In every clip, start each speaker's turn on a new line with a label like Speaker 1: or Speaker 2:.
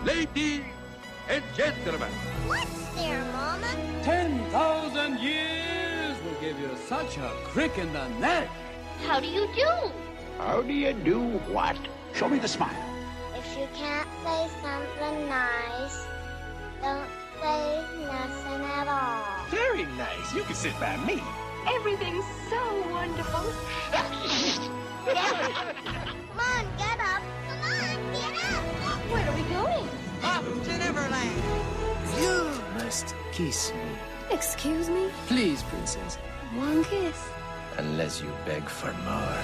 Speaker 1: Ladies and gentlemen.
Speaker 2: What's there, Mama?
Speaker 3: 10,000 years will give you such a crick in the neck.
Speaker 2: How do you do?
Speaker 4: How do you do what?
Speaker 3: Show me the smile.
Speaker 2: If you can't say something nice, don't say nothing at all.
Speaker 4: Very nice. You can sit by me.
Speaker 5: Everything's so wonderful.
Speaker 2: Come on, get up. Come on, get up.
Speaker 5: Where are we going?
Speaker 6: Up to Neverland.
Speaker 3: You must kiss me.
Speaker 5: Excuse me?
Speaker 3: Please, princess.
Speaker 5: One kiss.
Speaker 4: Unless you beg for more.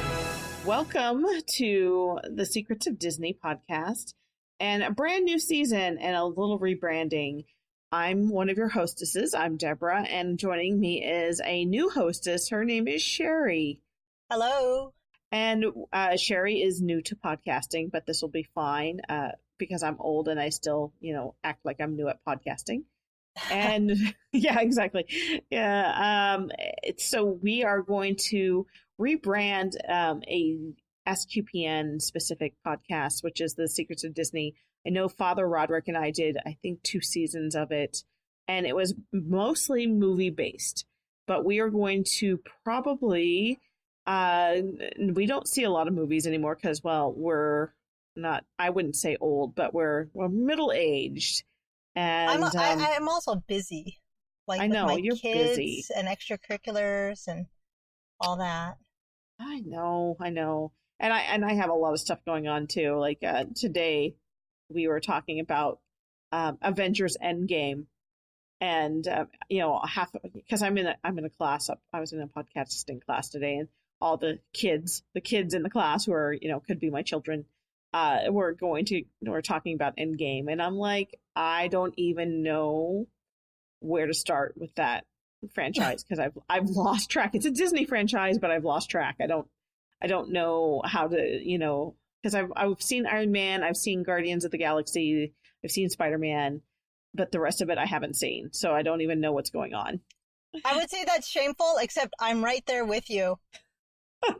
Speaker 7: Welcome to the Secrets of Disney podcast and a brand new season and a little rebranding. I'm one of your hostesses. I'm Deborah, and joining me is a new hostess. Her name is Sherry.
Speaker 8: Hello.
Speaker 7: And Sherry is new to podcasting, but this will be fine because I'm old and I still, act like I'm new at podcasting. And yeah, exactly. Yeah. So we are going to rebrand a SQPN specific podcast, which is the Secrets of Disney. I know Father Roderick and I did, I think, 2 seasons of it, and it was mostly movie based. But we are going to probably, we don't see a lot of movies anymore because, well, we're not, I wouldn't say old, but we're middle aged. And
Speaker 8: I'm also busy. Like
Speaker 7: I know,
Speaker 8: with my
Speaker 7: you're
Speaker 8: kids
Speaker 7: busy.
Speaker 8: And extracurriculars and all that.
Speaker 7: I know. And I have a lot of stuff going on too. Like today we were talking about Avengers Endgame, and because I'm in a class. I was in a podcasting class today, and all the kids in the class who are could be my children, we're talking about Endgame, and I'm like, I don't even know where to start with that franchise because I've lost track. It's a Disney franchise, but I've lost track. I don't know how to because I've seen Iron Man, I've seen Guardians of the Galaxy, I've seen Spider-Man, but the rest of it I haven't seen, so I don't even know what's going on.
Speaker 8: I would say that's shameful, except I'm right there with you.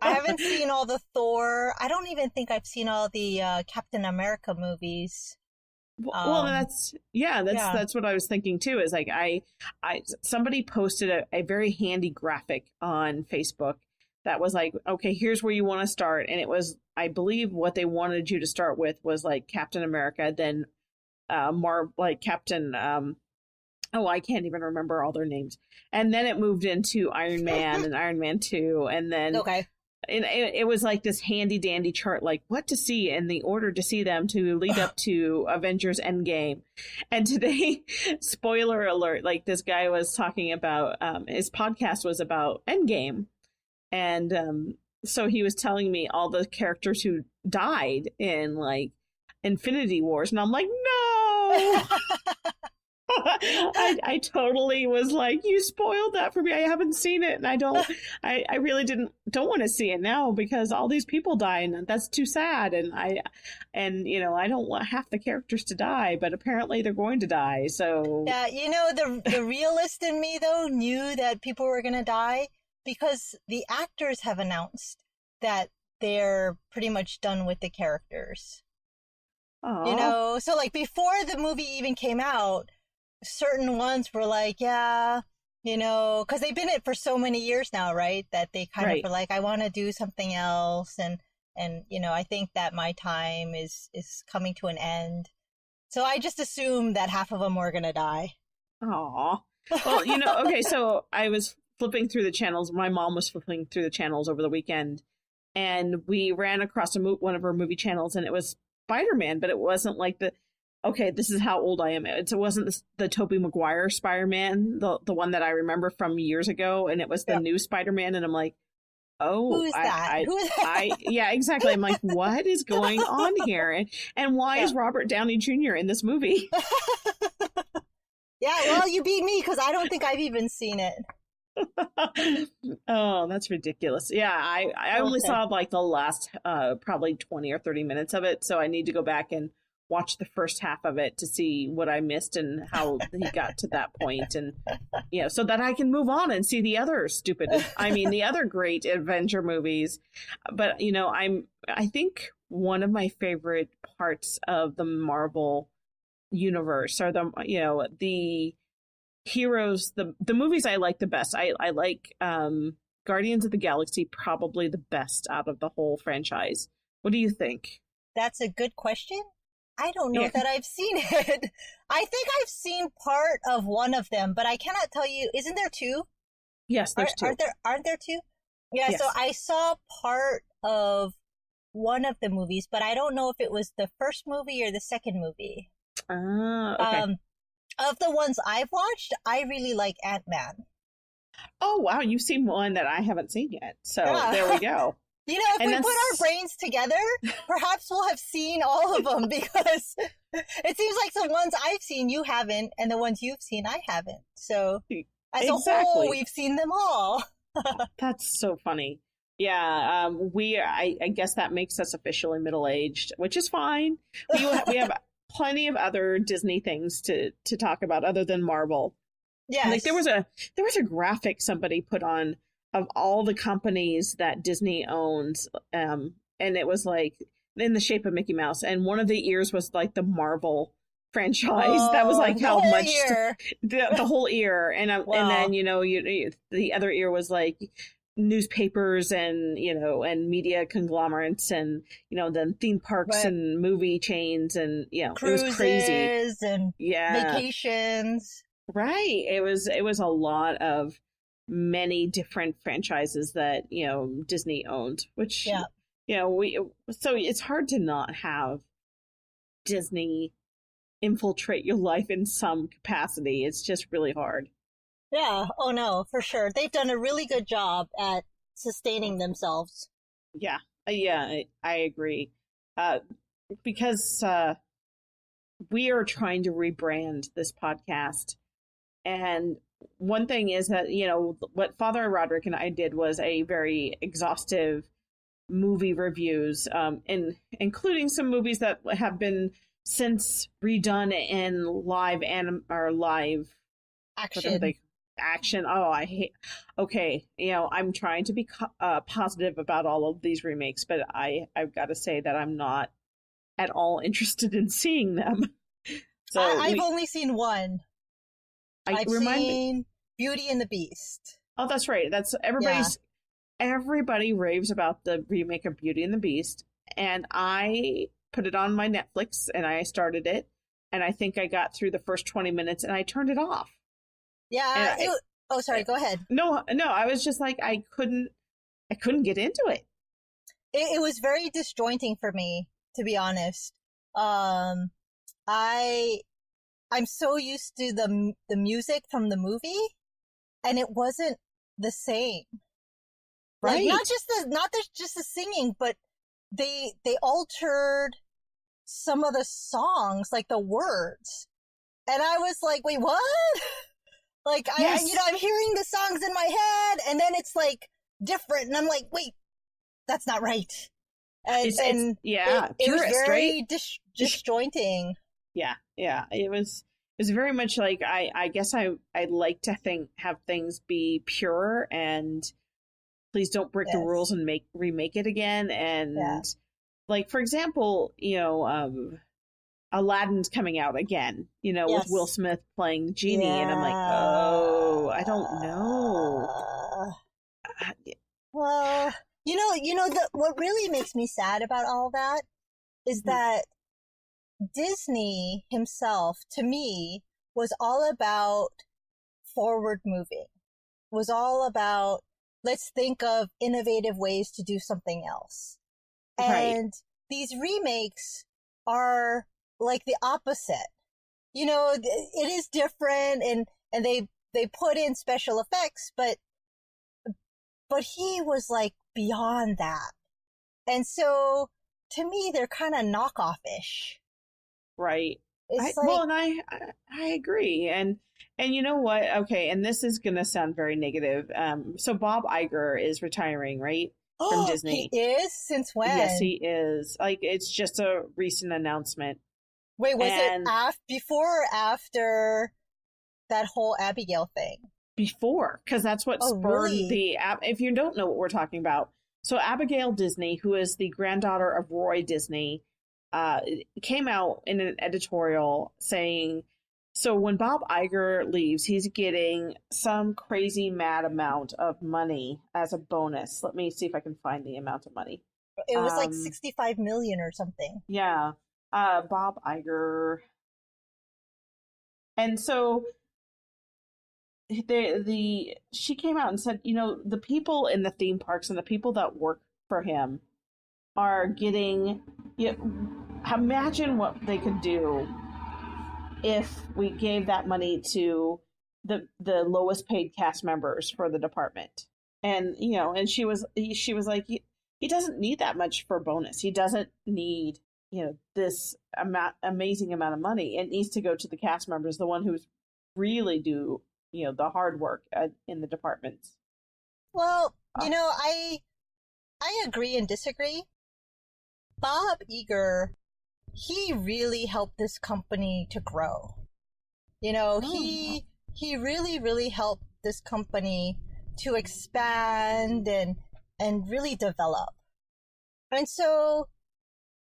Speaker 8: I haven't seen all the Thor. I don't even think I've seen all the Captain America movies.
Speaker 7: Well, that's what I was thinking too. Is like somebody posted a very handy graphic on Facebook that was like, okay, here's where you want to start, and it was, I believe, what they wanted you to start with was like Captain America, then Captain. I can't even remember all their names, and then it moved into Iron Man and Iron Man 2, and then
Speaker 8: okay.
Speaker 7: And it was like this handy dandy chart, like what to see in the order to see them to lead up to Avengers Endgame. And today, spoiler alert, like this guy was talking about, his podcast was about Endgame. And so he was telling me all the characters who died in like Infinity Wars. And I'm like, no! I totally was like, you spoiled that for me. I haven't seen it, and I really don't want to see it now because all these people die, and that's too sad. And I don't want half the characters to die, but apparently they're going to die. So
Speaker 8: yeah, the realist in me though knew that people were going to die because the actors have announced that they're pretty much done with the characters.
Speaker 7: Aww.
Speaker 8: So like before the movie even came out, certain ones were like, yeah, because they've been in it for so many years now, right? That they kind of were like, I want to do something else. And I think that my time is coming to an end. So I just assumed that half of them were going to die.
Speaker 7: Aw. Well, okay, so I was flipping through the channels. My mom was flipping through the channels over the weekend, and we ran across one of her movie channels, and it was Spider-Man, but it wasn't like okay, this is how old I am. It wasn't the Tobey Maguire Spider-Man, the one that I remember from years ago, and it was the new Spider-Man, and I'm like, oh,
Speaker 8: who's that?
Speaker 7: Yeah, exactly. I'm like, what is going on here? And why is Robert Downey Jr. in this movie?
Speaker 8: Yeah, well, you beat me because I don't think I've even seen it.
Speaker 7: Oh, that's ridiculous. Yeah, I only saw like the last probably 20 or 30 minutes of it, so I need to go back and watch the first half of it to see what I missed and how he got to that point, and so that I can move on and see the other the other great adventure movies. But I think one of my favorite parts of the Marvel universe are the heroes, the movies I like the best. I like Guardians of the Galaxy probably the best out of the whole franchise. What do you think?
Speaker 8: That's a good question. I don't know
Speaker 7: Yeah.
Speaker 8: that I've seen it. I think I've seen part of one of them, but I cannot tell you. Isn't there two?
Speaker 7: Yes, there's two.
Speaker 8: Aren't there two? Yeah,
Speaker 7: Yes.
Speaker 8: so I saw part of one of the movies, but I don't know if it was the first movie or the second movie.
Speaker 7: Okay.
Speaker 8: Of the ones I've watched, I really like Ant-Man.
Speaker 7: Oh, wow. You've seen one that I haven't seen yet. So
Speaker 8: Yeah.
Speaker 7: there we go.
Speaker 8: You know, if
Speaker 7: And
Speaker 8: we put our
Speaker 7: that's-
Speaker 8: brains together, perhaps we'll have seen all of them because it seems like the ones I've seen you haven't, and the ones you've seen I haven't. So as a
Speaker 7: Exactly.
Speaker 8: whole, we've seen them all.
Speaker 7: That's so funny. Yeah, I guess that makes us officially middle-aged, which is fine. We have plenty of other Disney things to talk about other than Marvel.
Speaker 8: Yes.
Speaker 7: Like there was a graphic somebody put on of all the companies that Disney owns, and it was like in the shape of Mickey Mouse, and one of the ears was like the Marvel franchise. That was like
Speaker 8: the
Speaker 7: how
Speaker 8: whole
Speaker 7: much
Speaker 8: year.
Speaker 7: the whole ear, and
Speaker 8: Wow.
Speaker 7: and then the other ear was like newspapers and and media conglomerates and then theme parks
Speaker 8: Right.
Speaker 7: and movie chains and it
Speaker 8: Cruises
Speaker 7: was crazy.
Speaker 8: and
Speaker 7: Yeah,
Speaker 8: vacations.
Speaker 7: right. It was a lot of many different franchises that Disney owned, which
Speaker 8: Yeah.
Speaker 7: so it's hard to not have Disney infiltrate your life in some capacity. It's just really hard.
Speaker 8: Yeah. Oh no, for sure. They've done a really good job at sustaining themselves.
Speaker 7: Yeah, I agree. Because we are trying to rebrand this podcast, and one thing is that what Father Roderick and I did was a very exhaustive movie reviews, including some movies that have been since redone in live
Speaker 8: Action.
Speaker 7: action. Oh, I hate. Okay, I'm trying to be positive about all of these remakes, but I've got to say that I'm not at all interested in seeing them. So
Speaker 8: I've only seen one. I've
Speaker 7: remind me.
Speaker 8: seen Beauty and the Beast.
Speaker 7: Oh, that's right. That's everybody raves about the remake of Beauty and the Beast, and I put it on my Netflix and I started it, and I think I got through the first 20 minutes and I turned it off.
Speaker 8: Yeah.
Speaker 7: And
Speaker 8: oh, sorry. Go ahead.
Speaker 7: No, I was just like I couldn't get into it.
Speaker 8: It was very disjointing for me, to be honest. I'm so used to the music from the movie, and it wasn't the same.
Speaker 7: Right.
Speaker 8: Like, not just the singing, but they altered some of the songs, like the words. And I was like, wait, what? Like,
Speaker 7: Yes.
Speaker 8: I'm hearing the songs in my head, and then it's like different, and I'm like, wait, that's not right. And
Speaker 7: It's
Speaker 8: it was
Speaker 7: purist,
Speaker 8: very
Speaker 7: right?
Speaker 8: disjointing.
Speaker 7: Yeah. It was very much like I guess I like to have things be pure and please don't break the
Speaker 8: Yes.
Speaker 7: rules and remake it again. And
Speaker 8: Yeah.
Speaker 7: like, for example, Aladdin's coming out again, with
Speaker 8: Yes.
Speaker 7: Will Smith playing the genie, and I'm like, oh, I don't know.
Speaker 8: Well, what really makes me sad about all that is that Disney himself, to me, was all about forward moving. Was all about, let's think of innovative ways to do something else.
Speaker 7: Right.
Speaker 8: And these remakes are like the opposite. It is different, and they put in special effects, but he was like beyond that. And so to me, they're kind of knockoff-ish.
Speaker 7: Right.
Speaker 8: It's
Speaker 7: And I agree. And you know what? Okay. And this is going to sound very negative. So Bob Iger is retiring, right? From Disney.
Speaker 8: He is? Since when?
Speaker 7: Yes, he is. Like, it's just a recent announcement.
Speaker 8: Wait, was
Speaker 7: And-
Speaker 8: it before or after that whole Abigail thing?
Speaker 7: Before, because that's what
Speaker 8: Oh,
Speaker 7: spurred
Speaker 8: really?
Speaker 7: if you don't know what we're talking about. So Abigail Disney, who is the granddaughter of Roy Disney, came out in an editorial saying, so when Bob Iger leaves, he's getting some crazy mad amount of money as a bonus. Let me see if I can find the amount of money.
Speaker 8: It was like 65 million or something.
Speaker 7: Yeah. Bob Iger. And so she came out and said, the people in the theme parks and the people that work for him are getting, imagine what they could do if we gave that money to the lowest paid cast members for the department. And, and she was like, he doesn't need that much for a bonus. He doesn't need, this amazing amount of money. It needs to go to the cast members, the one who's really do, the hard work in the departments.
Speaker 8: Well, I agree and disagree. Bob Iger, he really helped this company to grow. He really, really helped this company to expand and really develop. And so,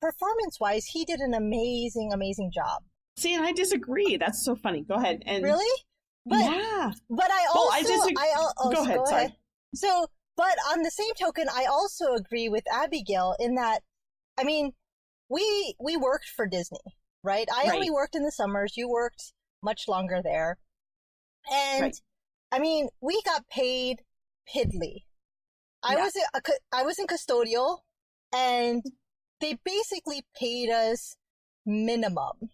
Speaker 8: performance-wise, he did an amazing, amazing job.
Speaker 7: See, and I disagree. That's so funny. Go ahead. And
Speaker 8: really? But,
Speaker 7: yeah.
Speaker 8: But I also...
Speaker 7: Well, I disagree. Go ahead, sorry.
Speaker 8: So, but on the same token, I also agree with Abigail in that, I mean, we worked for Disney, right? I only worked in the summers. You worked much longer there. And, I mean, we got paid piddly. I was in custodial, and they basically paid us minimum.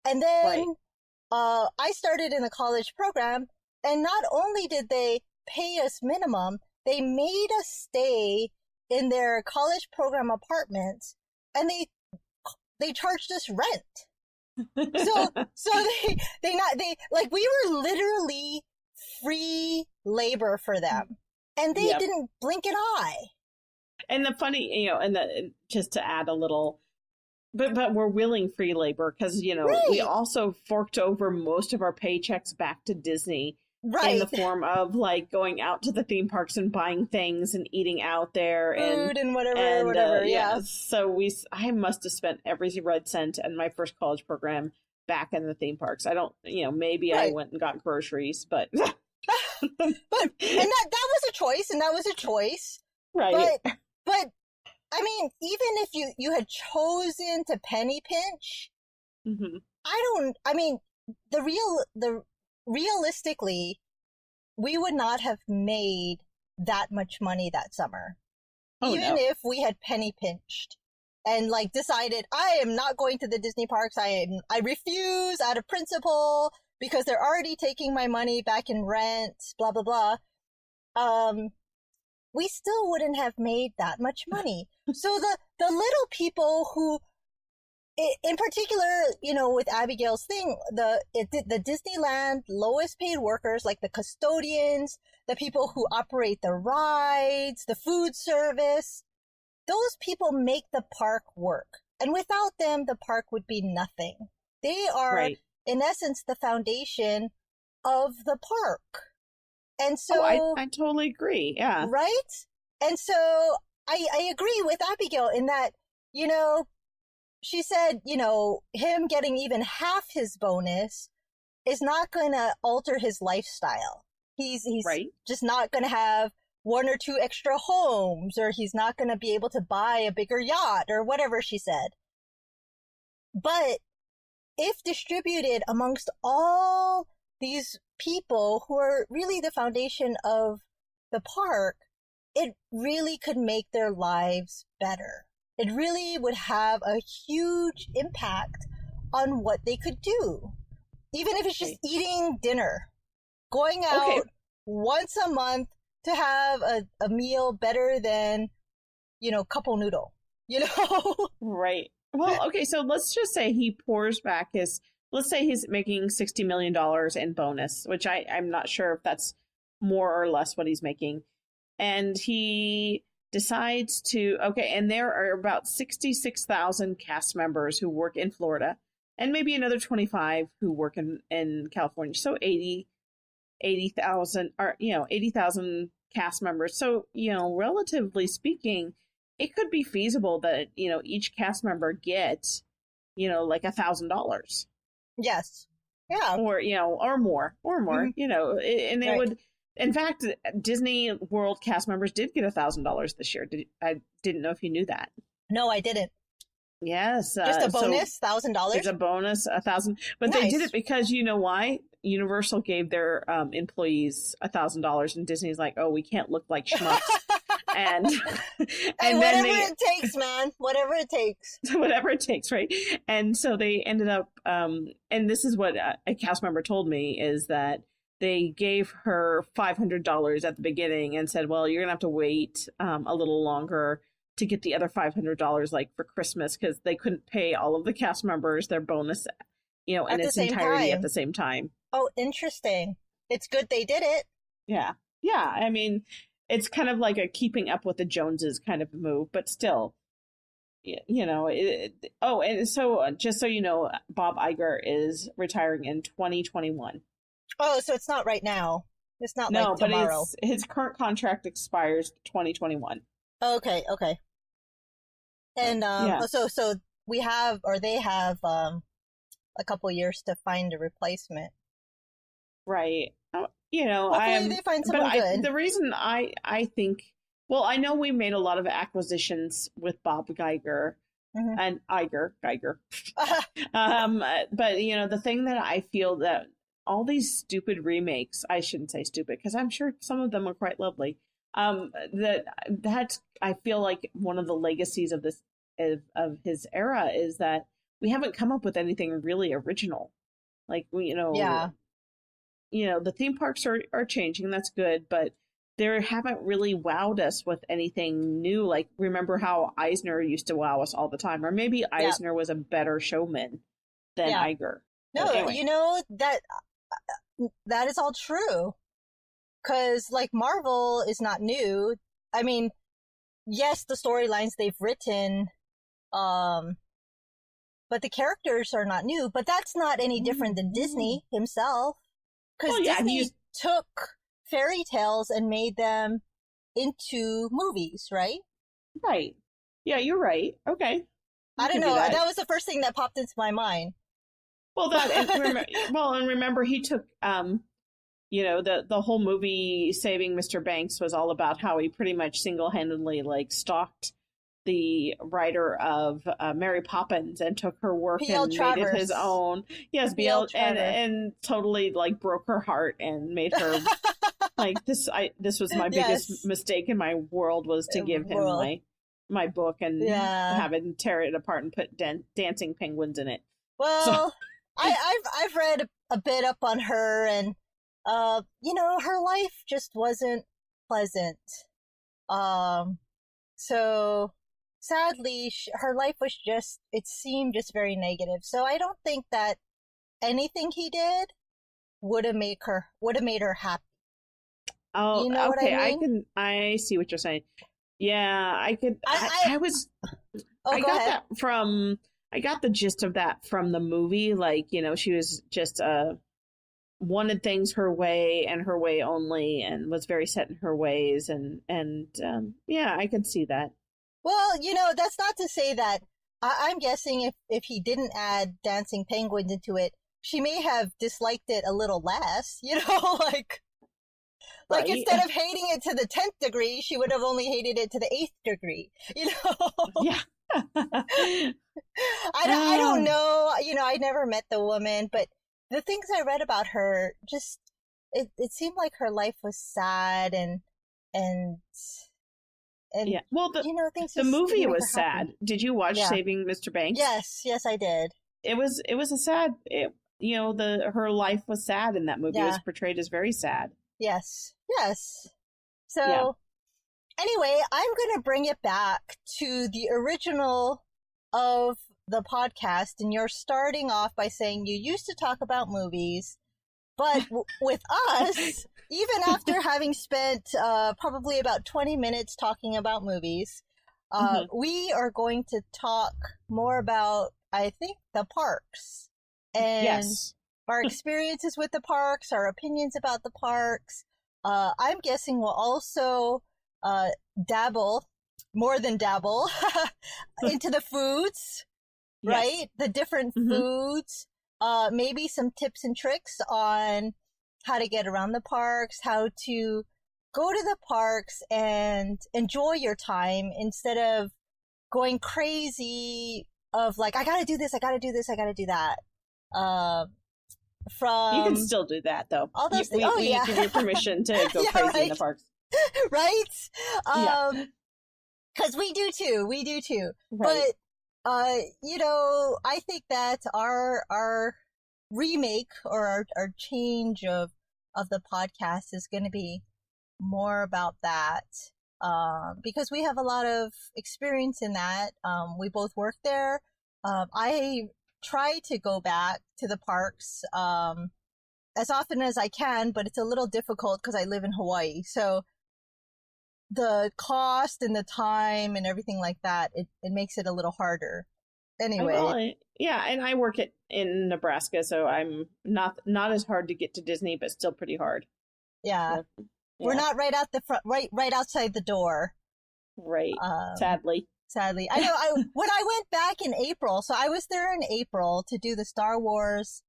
Speaker 8: And then I started in a college program, and not only did they pay us minimum, they made us stay in their college program apartments, and they charged us rent. So we were literally free labor for them, and they didn't blink an eye.
Speaker 7: And the funny, just to add a little, but we're willing free labor because, we also forked over most of our paychecks back to Disney in the form of like going out to the theme parks and buying things and eating out there
Speaker 8: food and whatever.
Speaker 7: So I must have spent every red cent in my first college program back in the theme parks. I don't, maybe I went and got groceries, but.
Speaker 8: but and that was a choice,
Speaker 7: right?
Speaker 8: But I mean, even if you had chosen to penny pinch, realistically, we would not have made that much money that summer, if we had penny pinched and like decided I am not going to the Disney parks. I refuse out of principle because they're already taking my money back in rent. Blah blah blah. We still wouldn't have made that much money. So the little people who, in particular, with Abigail's thing, the Disneyland lowest paid workers, like the custodians, the people who operate the rides, the food service, those people make the park work. And without them, the park would be nothing. They are, in essence, the foundation of the park. And so
Speaker 7: I totally agree. Yeah.
Speaker 8: Right? And so I agree with Abigail in that, she said, him getting even half his bonus is not going to alter his lifestyle. He's just not going to have one or two extra homes, or he's not going to be able to buy a bigger yacht or whatever she said. But if distributed amongst all these people who are really the foundation of the park, it really could make their lives better. It really would have a huge impact on what they could do. Even if it's just eating dinner, going out once a month to have a meal better than, couple noodle,
Speaker 7: Right. Well, okay, so let's just say he pours back let's say he's making $60 million in bonus, which I'm not sure if that's more or less what he's making. And he decides and there are about 66,000 cast members who work in Florida, and maybe another 25 who work in California. So 80,000 cast members. So, relatively speaking, it could be feasible that, each cast member gets, like $1,000.
Speaker 8: Yes. Yeah.
Speaker 7: Or, or more, and it
Speaker 8: Right.
Speaker 7: would, in fact, Disney World cast members did get $1,000 this year. I didn't know if you knew that.
Speaker 8: No, I didn't.
Speaker 7: Yes.
Speaker 8: Just a
Speaker 7: so
Speaker 8: bonus, $1,000.
Speaker 7: There's a bonus, 1,000, but they did
Speaker 8: Nice.
Speaker 7: it because you know why? Universal gave their employees $1,000, and Disney's like, oh, we can't look like schmucks, and
Speaker 8: And
Speaker 7: then
Speaker 8: whatever it takes, man. Whatever it takes.
Speaker 7: whatever it takes, right? And so they ended up, and this is what a cast member told me, is that they gave her $500 at the beginning and said, well, you're gonna have to wait a little longer to get the other $500 like for Christmas, because they couldn't pay all of the cast members their bonus, in
Speaker 8: At the
Speaker 7: its
Speaker 8: same
Speaker 7: entirety
Speaker 8: time.
Speaker 7: at the same time.
Speaker 8: Oh, interesting. It's good they did it.
Speaker 7: Yeah. I mean, it's kind of like a keeping up with the Joneses kind of move, but still, and so just so you know, Bob Iger is retiring in 2021.
Speaker 8: Oh, so it's not right now. It's not
Speaker 7: No,
Speaker 8: like
Speaker 7: but
Speaker 8: tomorrow.
Speaker 7: his current contract expires 2021.
Speaker 8: Okay. And
Speaker 7: Yeah.
Speaker 8: so we have, or they have a couple years to find a replacement.
Speaker 7: Right.
Speaker 8: Hopefully they find someone good.
Speaker 7: The reason I think, well, I know we made a lot of acquisitions with Bob Iger
Speaker 8: Mhm.
Speaker 7: and Geiger. But the thing that I feel that all these stupid remakes, I shouldn't say stupid, because I'm sure some of them are quite lovely. That's I feel like one of the legacies of this of his era is that we haven't come up with anything really original. Like
Speaker 8: Yeah.
Speaker 7: The theme parks are changing. That's good, but they haven't really wowed us with anything new. Like, remember how Eisner used to wow us all the time, or maybe Eisner was a better showman than
Speaker 8: Yeah.
Speaker 7: Iger.
Speaker 8: No,
Speaker 7: But anyway.
Speaker 8: that is all true. Because, like, Marvel is not new. I mean, yes, the storylines they've written, but the characters are not new. But that's not any different than Disney himself. Because
Speaker 7: Well, yeah,
Speaker 8: Disney took fairy tales and made them into movies, right?
Speaker 7: Right. Yeah, you're right. Okay.
Speaker 8: I don't
Speaker 7: can do
Speaker 8: know.
Speaker 7: that.
Speaker 8: That was the first thing that popped into my mind.
Speaker 7: Well, and remember he took the whole movie Saving Mr. Banks was all about how he pretty much single-handedly like stalked the writer of Mary Poppins and took her work
Speaker 8: P.L.
Speaker 7: and made
Speaker 8: Travers.
Speaker 7: it his own. Yes,
Speaker 8: P.L.
Speaker 7: BL and totally like broke her heart and made her like this. This was my biggest
Speaker 8: Yes.
Speaker 7: mistake in my world, was to give him
Speaker 8: World.
Speaker 7: my book and
Speaker 8: Yeah.
Speaker 7: have him tear it apart and put dancing penguins in it.
Speaker 8: Well, I've read a bit up on her, and her life just wasn't pleasant. So sadly, her life was it seemed just very negative. So I don't think that anything he did would have made her happy.
Speaker 7: Oh,
Speaker 8: You know what
Speaker 7: okay.
Speaker 8: I mean?
Speaker 7: I see what you're saying. Yeah, I could.
Speaker 8: I
Speaker 7: I
Speaker 8: go
Speaker 7: got
Speaker 8: ahead.
Speaker 7: that from. I got the gist of that from the movie. Like, she was just wanted things her way and her way only, and was very set in her ways. And yeah, I could see that.
Speaker 8: Well, that's not to say that I'm guessing if he didn't add dancing penguins into it, she may have disliked it a little less, like
Speaker 7: Right.
Speaker 8: instead of hating it to the 10th degree, she would have only hated it to the 8th degree,
Speaker 7: Yeah.
Speaker 8: I don't know, I never met the woman, but the things I read about her, just, it seemed like her life was sad and
Speaker 7: Yeah. Well,
Speaker 8: things
Speaker 7: the
Speaker 8: just
Speaker 7: movie
Speaker 8: didn't make
Speaker 7: was
Speaker 8: her happy.
Speaker 7: sad. Did you watch
Speaker 8: Yeah.
Speaker 7: Saving Mr. Banks?
Speaker 8: Yes, I did.
Speaker 7: It was a sad. Her life was sad in that movie. It was
Speaker 8: Yeah.
Speaker 7: portrayed as very sad.
Speaker 8: Yes. So,
Speaker 7: Yeah.
Speaker 8: anyway, I'm going to bring it back to the original of the podcast. And you're starting off by saying you used to talk about movies, but with us, even after having spent probably about 20 minutes talking about movies, we are going to talk more about, I think, the parks. And
Speaker 7: Yes.
Speaker 8: our experiences with the parks, our opinions about the parks. I'm guessing we'll also dabble more than dabble into the foods,
Speaker 7: Yes.
Speaker 8: right? The different
Speaker 7: Mhm.
Speaker 8: foods, maybe some tips and tricks on how to get around the parks, how to go to the parks and enjoy your time instead of going crazy of like, I gotta do this, I gotta do this, I gotta do that.
Speaker 7: You can still do that though.
Speaker 8: all those things.
Speaker 7: We,
Speaker 8: Oh,
Speaker 7: we
Speaker 8: yeah.
Speaker 7: give you permission to go
Speaker 8: Yeah,
Speaker 7: crazy in
Speaker 8: right.
Speaker 7: the parks.
Speaker 8: right?
Speaker 7: Yeah.
Speaker 8: Cause we do too.
Speaker 7: Right.
Speaker 8: But, I think that our remake or our change of the podcast is going to be more about that. Because we have a lot of experience in that. We both work there. I try to go back to the parks, as often as I can, but it's a little difficult because I live in Hawaii. So the cost and the time and everything like that, it makes it a little harder. Anyway.
Speaker 7: Well, yeah, and I work in Nebraska, so I'm not as hard to get to Disney, but still pretty hard.
Speaker 8: Yeah.
Speaker 7: Yeah.
Speaker 8: We're not right out the front, right outside the door.
Speaker 7: Right.
Speaker 8: Sadly. I know when I went back in April, so I was there in April to do the Star Wars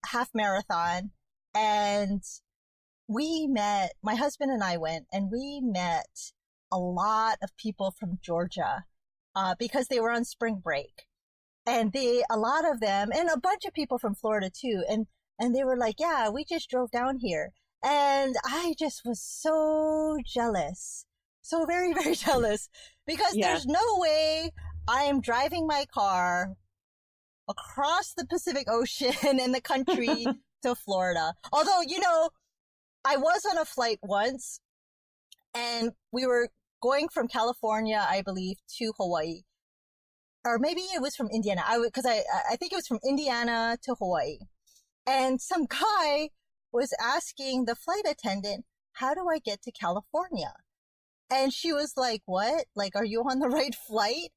Speaker 8: half marathon, and my husband and I went, and we met a lot of people from Georgia because they were on spring break. And a lot of them, and a bunch of people from Florida too, and they were like, yeah, we just drove down here. And I just was so jealous. So very, very jealous. Because there's no way I am driving my car across the Pacific Ocean and the country to Florida. Although, I was on a flight once, and we were going from California, I believe, to Hawaii. Or maybe it was from Indiana. Because I think it was from Indiana to Hawaii. And some guy was asking the flight attendant, how do I get to California? And she was like, what? Like, are you on the right flight?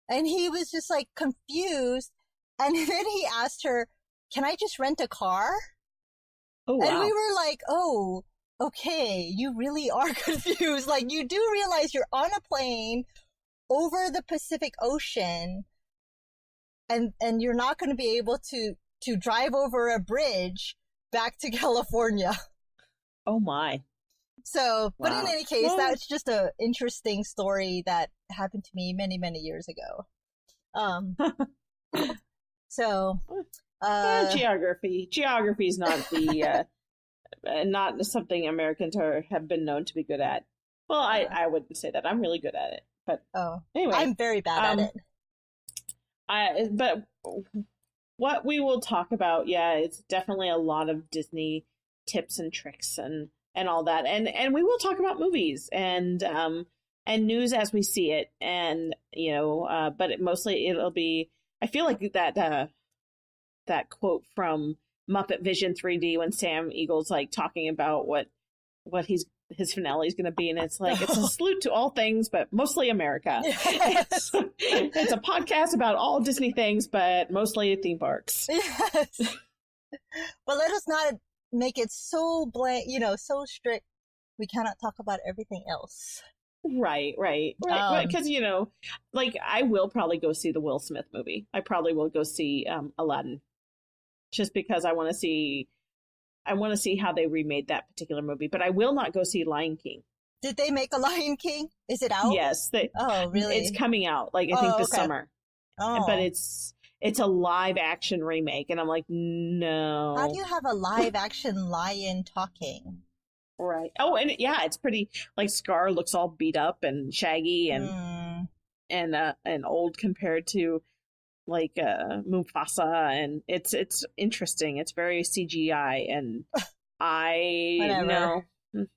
Speaker 8: And he was just like confused. And then he asked her, can I just rent a car?
Speaker 7: Oh, wow.
Speaker 8: And we were like, oh, okay, you really are confused. Like, you do realize you're on a plane over the Pacific Ocean, and you're not going to be able to drive over a bridge back to California.
Speaker 7: Oh my.
Speaker 8: So, but
Speaker 7: Wow.
Speaker 8: in any case,
Speaker 7: Well,
Speaker 8: that's just a interesting story that happened to me many, many years ago. So,
Speaker 7: geography is not the not something Americans have been known to be good at. Well, I wouldn't say that. I'm really good at it, but anyway,
Speaker 8: I'm very bad at it.
Speaker 7: But what we will talk about, it's definitely a lot of Disney tips and tricks and all that, and we will talk about movies and news as we see it, and but mostly it'll be. I feel like that quote from Muppet Vision 3D when Sam Eagle's like talking about what his finale is going to be, and it's like it's a salute to all things, but mostly America.
Speaker 8: Yes.
Speaker 7: It's a podcast about all Disney things, but mostly theme parks.
Speaker 8: Yes. But let us not make it so blank, so strict. We cannot talk about everything else.
Speaker 7: Right. Because like I will probably go see the Will Smith movie. I probably will go see Aladdin, just because I want to see how they remade that particular movie. But I will not go see Lion King.
Speaker 8: Did they make a Lion King? Is it out?
Speaker 7: Yes.
Speaker 8: Oh, really?
Speaker 7: It's coming out, like I think this
Speaker 8: okay.
Speaker 7: summer.
Speaker 8: Oh.
Speaker 7: But it's a live action remake, and I'm like, no.
Speaker 8: How do you have a live action lion talking?
Speaker 7: Right. Oh, and it's pretty. Like Scar looks all beat up and shaggy and old compared to like Mufasa, and it's interesting. It's very CGI, and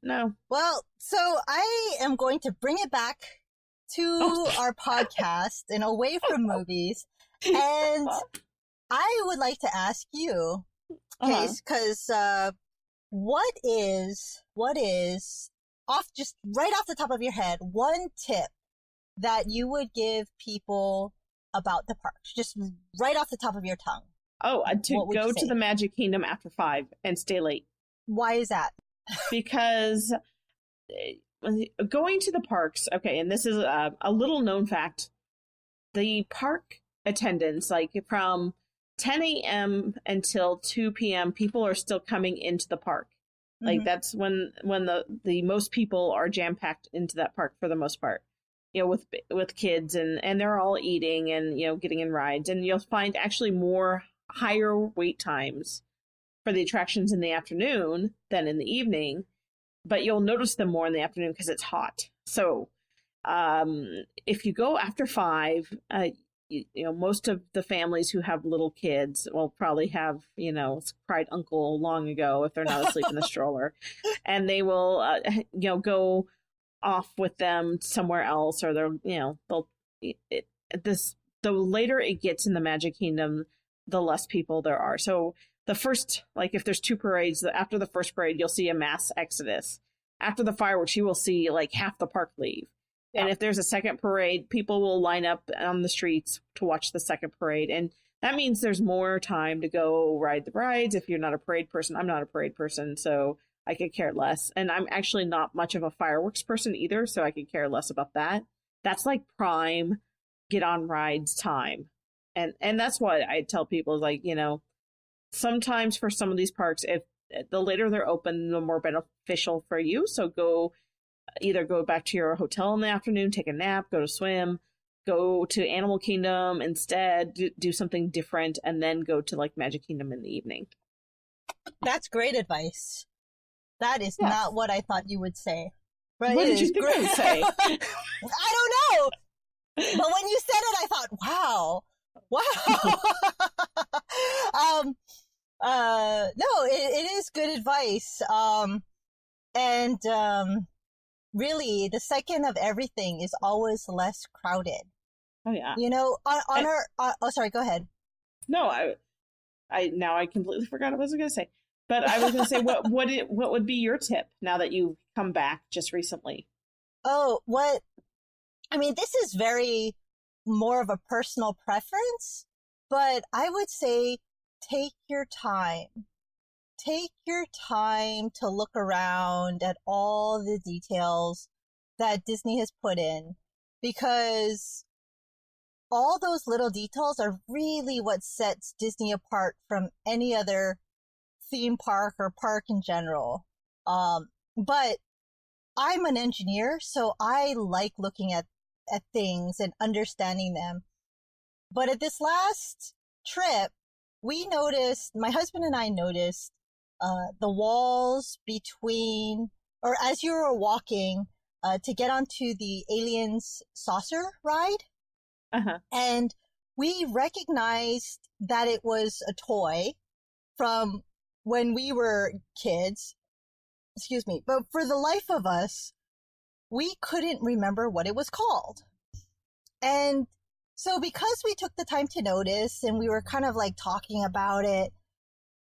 Speaker 7: no.
Speaker 8: Well, so I am going to bring it back to our podcast and away from movies, and I would like to ask you, because what is right off the top of your head, one tip that you would give people about the parks, just right off the top of your tongue?
Speaker 7: Oh, to go to the Magic Kingdom after 5 and stay late.
Speaker 8: Why is that?
Speaker 7: Because going to the parks, okay, and this is a little known fact. The park attendance, like from 10 a.m. until 2 p.m., people are still coming into the park. Like that's when the most people are jam-packed into that park for the most part. You know, with kids and they're all eating and, you know, getting in rides. And you'll find actually more higher wait times for the attractions in the afternoon than in the evening. But you'll notice them more in the afternoon because it's hot. So if you go after 5, you know, most of the families who have little kids will probably have, you know, cried uncle long ago if they're not asleep in the stroller. And they will, you know, go off with them somewhere else, or they're, you know, the later it gets in the Magic Kingdom, the less people there are. So the first, like if there's 2 parades, after the first parade, you'll see a mass exodus. After the fireworks, you will see like half the park leave. Yeah. And if there's a second parade, people will line up on the streets to watch the second parade. And that means there's more time to go ride the rides. If you're not a parade person, I'm not a parade person, so I could care less. And I'm actually not much of a fireworks person either, so I could care less about that. That's like prime get on rides time. And that's what I tell people, like, you know, sometimes for some of these parks, if the later they're open, the more beneficial for you. So either go back to your hotel in the afternoon, take a nap, go to swim, go to Animal Kingdom instead, do something different, and then go to like Magic Kingdom in the evening.
Speaker 8: That's great advice. That is not what I thought you would say. But
Speaker 7: what did you think I would say?
Speaker 8: I don't know. But when you said it, I thought, wow. No, it is good advice. Really, the second of everything is always less crowded.
Speaker 7: Oh yeah.
Speaker 8: You know, sorry, go ahead.
Speaker 7: No, I completely forgot what I was going to say. But I was going to say, what would be your tip now that you've come back just recently?
Speaker 8: Oh, this is very more of a personal preference, but I would say take your time. Take your time to look around at all the details that Disney has put in, because all those little details are really what sets Disney apart from any other theme park or park in general. But I'm an engineer, so I like looking at things and understanding them. But at this last trip, my husband and I noticed the walls between, or as you were walking to get onto the Aliens saucer ride. And we recognized that it was a toy from when we were kids. Excuse me. But for the life of us, we couldn't remember what it was called. And so because we took the time to notice and we were kind of like talking about it,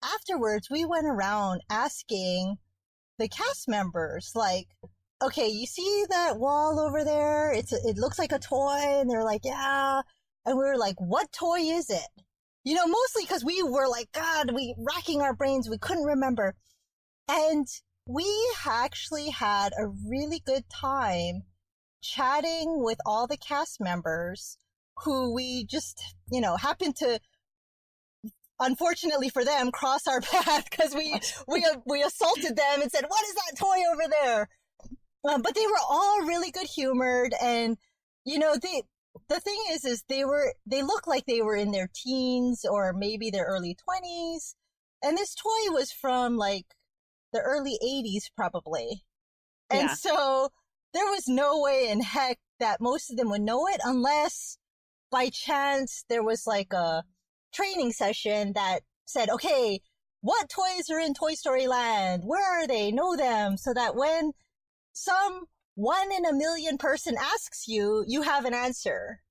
Speaker 8: afterwards we went around asking the cast members, like, okay, you see that wall over there? It looks like a toy. And they're like, yeah. And we were like, what toy is it? You know, mostly because we were like, God, we racking our brains. We couldn't remember. And we actually had a really good time chatting with all the cast members who we just, you know, happened to, unfortunately for them, cross our path because we assaulted them and said, what is that toy over there? But they were all really good humored, and you know, the thing is they looked like they were in their teens or maybe their early 20s, and this toy was from like the early 80s probably. And so there was no way in heck that most of them would know it unless by chance there was like a training session that said, okay, what toys are in Toy Story Land? Where are they? Know them, so that when some 1 in a million person asks you, you have an answer.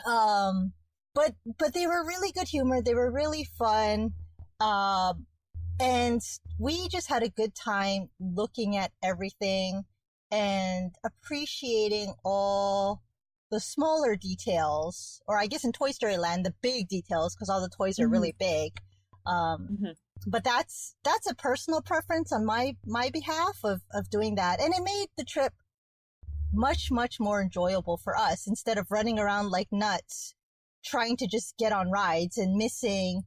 Speaker 8: But they were really good humor. They were really fun. And we just had a good time looking at everything and appreciating all the smaller details, or I guess in Toy Story Land, the big details, because all the toys are really big. but that's a personal preference on my behalf of doing that. And it made the trip much, much more enjoyable for us instead of running around like nuts trying to just get on rides and missing,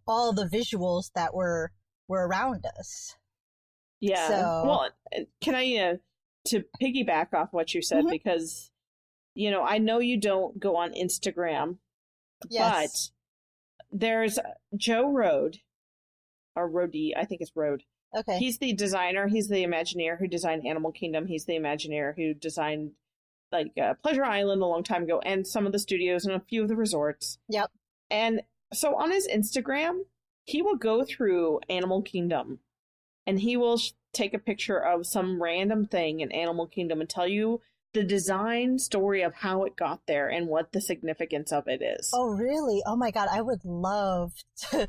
Speaker 8: all the visuals that were around us.
Speaker 7: Yeah.
Speaker 8: So,
Speaker 7: well, can I, to piggyback off what you said, because, I know you don't go on Instagram,
Speaker 8: yes.
Speaker 7: but there's Joe Road, or Rody, I think it's Road.
Speaker 8: Okay.
Speaker 7: He's the designer. He's the Imagineer who designed Animal Kingdom. He's the Imagineer who designed Pleasure Island a long time ago, and some of the studios and a few of the resorts.
Speaker 8: Yep.
Speaker 7: And so on his Instagram, he will go through Animal Kingdom, and he will take a picture of some random thing in Animal Kingdom and tell you the design story of how it got there and what the significance of it is.
Speaker 8: Oh, really? Oh my God. I would love to,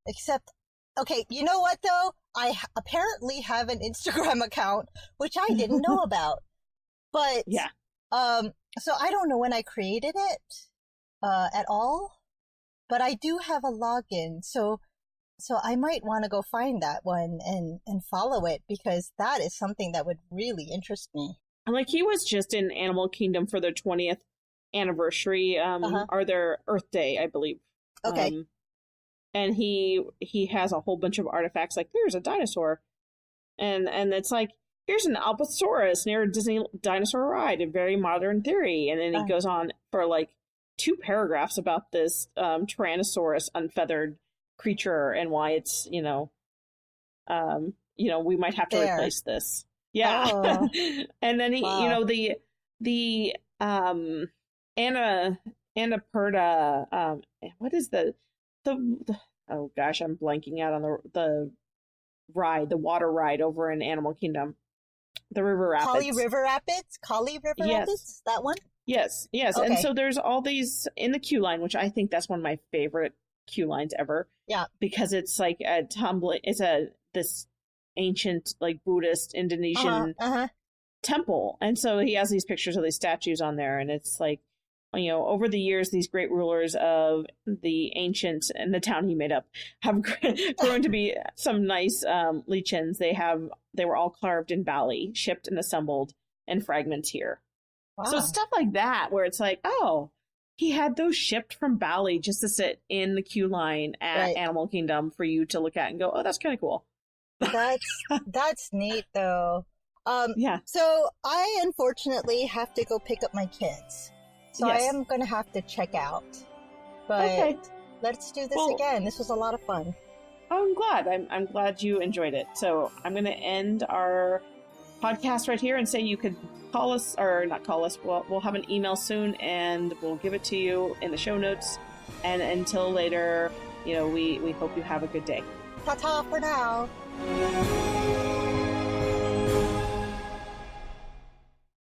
Speaker 8: except, okay, you know what though? I apparently have an Instagram account, which I didn't know about. But,
Speaker 7: yeah.
Speaker 8: So I don't know when I created it, at all, but I do have a login. So I might want to go find that one and follow it, because that is something that would really interest me.
Speaker 7: Like, he was just in Animal Kingdom for their 20th anniversary, or their Earth Day, I believe.
Speaker 8: Okay.
Speaker 7: And he has a whole bunch of artifacts, like, there's a dinosaur. And it's like, here's an Allosaurus near a Disney dinosaur ride, a very modern theory. And then he goes on for, 2 paragraphs about this Tyrannosaurus unfeathered creature and why it's, we might have to replace this. Yeah.
Speaker 8: Oh.
Speaker 7: And then he,
Speaker 8: wow.
Speaker 7: the Annapurna, what is the oh gosh, I'm blanking out on the ride, the water ride over in Animal Kingdom. The River Rapids.
Speaker 8: Kali River Rapids? That one?
Speaker 7: Yes.
Speaker 8: Okay.
Speaker 7: And so there's all these in the queue line, which I think that's one of my favorite queue lines ever.
Speaker 8: Yeah.
Speaker 7: Because it's like this ancient, Buddhist Indonesian temple. And so he has these pictures of these statues on there, and it's like, over the years, these great rulers of the ancient and the town he made up have grown to be some nice lichens. They were all carved in Bali, shipped and assembled, and fragments here. Wow. So stuff like that, where it's like, oh, he had those shipped from Bali just to sit in the queue line at Animal Kingdom for you to look at and go, oh, that's kind of cool.
Speaker 8: That's neat, though.
Speaker 7: Yeah.
Speaker 8: So I unfortunately have to go pick up my kids. So
Speaker 7: yes.
Speaker 8: I am going to have to check out. But let's do this again. This was a lot of fun.
Speaker 7: I'm glad. I'm glad you enjoyed it. So I'm going to end our podcast right here and say you could call us, or not call us. We'll have an email soon, and we'll give it to you in the show notes. And until later, we hope you have a good day.
Speaker 8: Ta-ta for now.